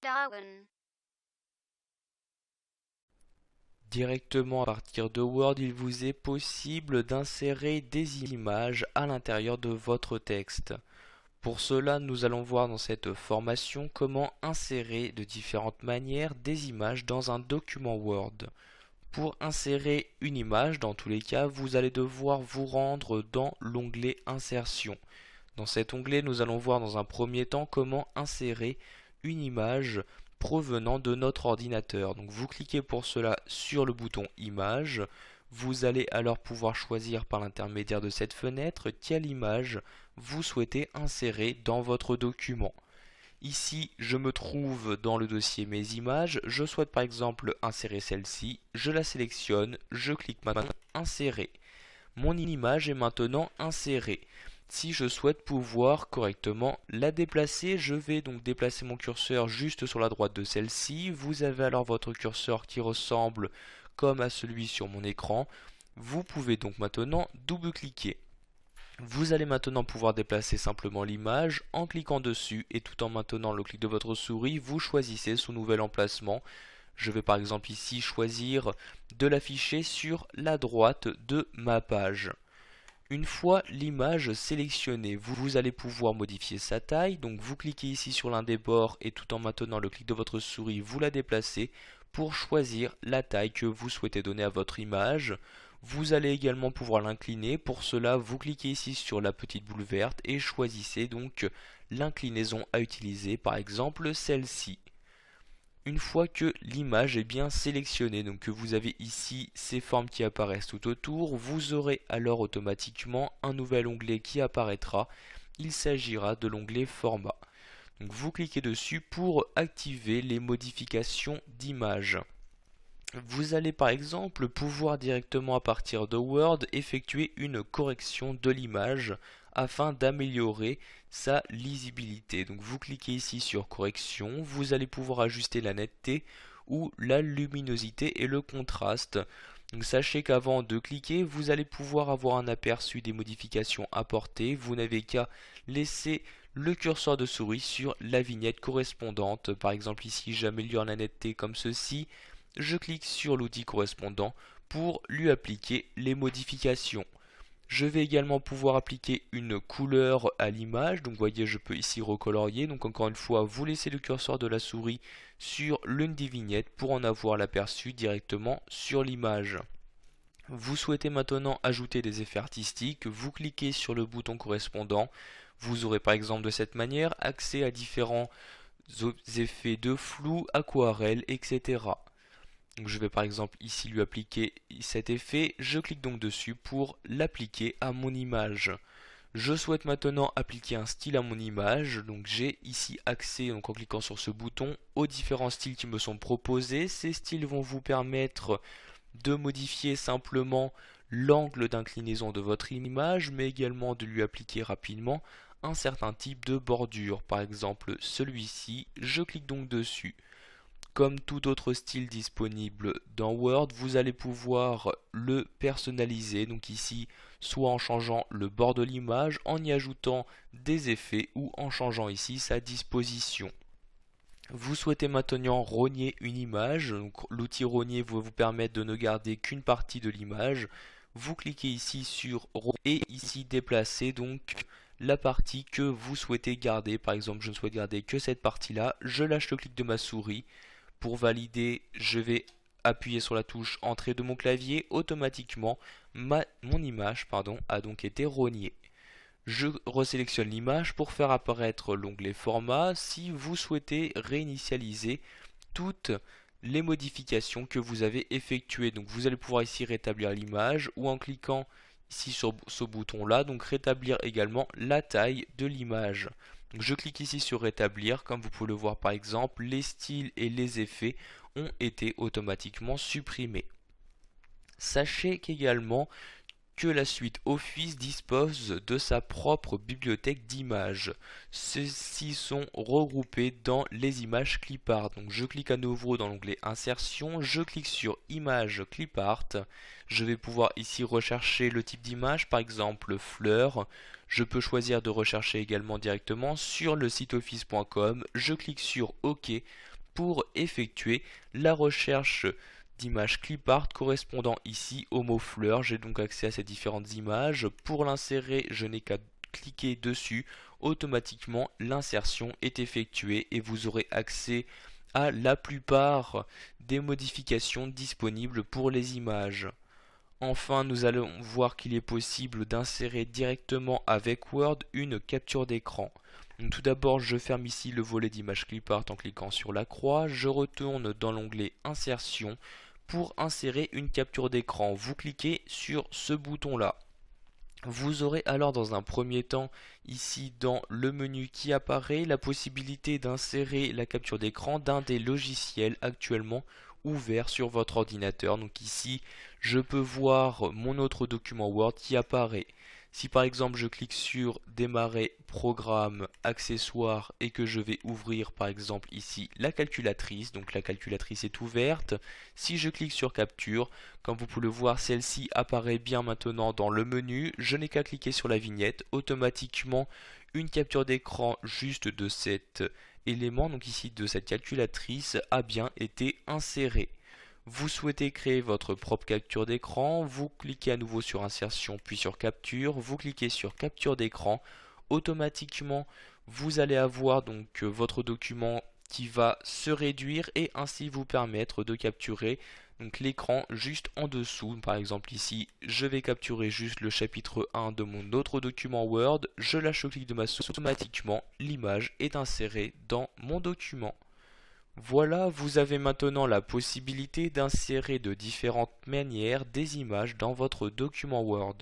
Darwin. Directement à partir de Word, il vous est possible d'insérer des images à l'intérieur de votre texte. Pour cela, nous allons voir dans cette formation comment insérer de différentes manières des images dans un document Word. Pour insérer une image, dans tous les cas, vous allez devoir vous rendre dans l'onglet Insertion. Dans cet onglet, nous allons voir dans un premier temps comment insérer une image provenant de notre ordinateur. Donc vous cliquez pour cela sur le bouton Image. Vous allez alors pouvoir choisir par l'intermédiaire de cette fenêtre quelle image vous souhaitez insérer dans votre document. Ici, je me trouve dans le dossier Mes images. Je souhaite par exemple insérer celle-ci. Je la sélectionne. Je clique maintenant Insérer. Mon image est maintenant insérée. Si je souhaite pouvoir correctement la déplacer, je vais donc déplacer mon curseur juste sur la droite de celle-ci. Vous avez alors votre curseur qui ressemble comme à celui sur mon écran. Vous pouvez donc maintenant double-cliquer. Vous allez maintenant pouvoir déplacer simplement l'image en cliquant dessus et tout en maintenant le clic de votre souris, vous choisissez son nouvel emplacement. Je vais par exemple ici choisir de l'afficher sur la droite de ma page. Une fois l'image sélectionnée, vous allez pouvoir modifier sa taille. Donc vous cliquez ici sur l'un des bords et tout en maintenant le clic de votre souris, vous la déplacez pour choisir la taille que vous souhaitez donner à votre image. Vous allez également pouvoir l'incliner. Pour cela, vous cliquez ici sur la petite boule verte et choisissez donc l'inclinaison à utiliser, par exemple celle-ci. Une fois que l'image est bien sélectionnée, donc que vous avez ici ces formes qui apparaissent tout autour, vous aurez alors automatiquement un nouvel onglet qui apparaîtra. Il s'agira de l'onglet Format. Donc vous cliquez dessus pour activer les modifications d'image. Vous allez par exemple pouvoir directement à partir de Word effectuer une correction de l'image afin d'améliorer sa lisibilité. Donc vous cliquez ici sur correction, vous allez pouvoir ajuster la netteté ou la luminosité et le contraste. Donc sachez qu'avant de cliquer, vous allez pouvoir avoir un aperçu des modifications apportées. Vous n'avez qu'à laisser le curseur de souris sur la vignette correspondante. Par exemple ici j'améliore la netteté comme ceci. Je clique sur l'outil correspondant pour lui appliquer les modifications. Je vais également pouvoir appliquer une couleur à l'image. Donc vous voyez, je peux ici recolorier. Donc encore une fois, vous laissez le curseur de la souris sur l'une des vignettes pour en avoir l'aperçu directement sur l'image. Vous souhaitez maintenant ajouter des effets artistiques. Vous cliquez sur le bouton correspondant. Vous aurez par exemple de cette manière accès à différents effets de flou, aquarelle, etc. Donc je vais par exemple ici lui appliquer cet effet, je clique donc dessus pour l'appliquer à mon image. Je souhaite maintenant appliquer un style à mon image, donc j'ai ici accès, donc en cliquant sur ce bouton, aux différents styles qui me sont proposés. Ces styles vont vous permettre de modifier simplement l'angle d'inclinaison de votre image, mais également de lui appliquer rapidement un certain type de bordure. Par exemple celui-ci, je clique donc dessus. Comme tout autre style disponible dans Word, vous allez pouvoir le personnaliser, donc ici, soit en changeant le bord de l'image, en y ajoutant des effets ou en changeant ici sa disposition. Vous souhaitez maintenant rogner une image, donc l'outil rogner va vous permettre de ne garder qu'une partie de l'image. Vous cliquez ici sur rogner et ici déplacer donc la partie que vous souhaitez garder. Par exemple, je ne souhaite garder que cette partie-là. Je lâche le clic de ma souris. Pour valider, je vais appuyer sur la touche Entrée de mon clavier. Automatiquement, mon image a donc été rognée. Je resélectionne l'image pour faire apparaître l'onglet Format si vous souhaitez réinitialiser toutes les modifications que vous avez effectuées. Donc vous allez pouvoir ici rétablir l'image ou en cliquant ici sur ce bouton là, donc rétablir également la taille de l'image. Donc je clique ici sur rétablir, comme vous pouvez le voir par exemple, les styles et les effets ont été automatiquement supprimés. Sachez qu'également que la suite Office dispose de sa propre bibliothèque d'images. Ceux-ci sont regroupés dans les images clipart. Donc je clique à nouveau dans l'onglet Insertion, je clique sur Images clipart. Je vais pouvoir ici rechercher le type d'image, par exemple fleurs. Je peux choisir de rechercher également directement sur le site office.com. Je clique sur OK pour effectuer la recherche d'images clipart correspondant ici au mot fleur. J'ai donc accès à ces différentes images. Pour l'insérer, je n'ai qu'à cliquer dessus. Automatiquement, l'insertion est effectuée et vous aurez accès à la plupart des modifications disponibles pour les images. Enfin, nous allons voir qu'il est possible d'insérer directement avec Word une capture d'écran. Tout d'abord, je ferme ici le volet d'image clipart en cliquant sur la croix. Je retourne dans l'onglet Insertion pour insérer une capture d'écran. Vous cliquez sur ce bouton-là. Vous aurez alors dans un premier temps ici dans le menu qui apparaît la possibilité d'insérer la capture d'écran d'un des logiciels actuellement ouverts sur votre ordinateur. Donc ici je peux voir mon autre document Word qui apparaît. Si par exemple je clique sur démarrer programme accessoires et que je vais ouvrir par exemple ici la calculatrice, donc la calculatrice est ouverte. Si je clique sur capture, comme vous pouvez le voir, celle-ci apparaît bien maintenant dans le menu. Je n'ai qu'à cliquer sur la vignette, automatiquement une capture d'écran juste de cet élément, donc ici de cette calculatrice, a bien été insérée. Vous souhaitez créer votre propre capture d'écran, vous cliquez à nouveau sur insertion puis sur capture, vous cliquez sur capture d'écran, automatiquement vous allez avoir donc votre document qui va se réduire et ainsi vous permettre de capturer donc l'écran juste en dessous. Par exemple ici je vais capturer juste le chapitre 1 de mon autre document Word, je lâche le clic de ma souris, automatiquement l'image est insérée dans mon document. Voilà, vous avez maintenant la possibilité d'insérer de différentes manières des images dans votre document Word.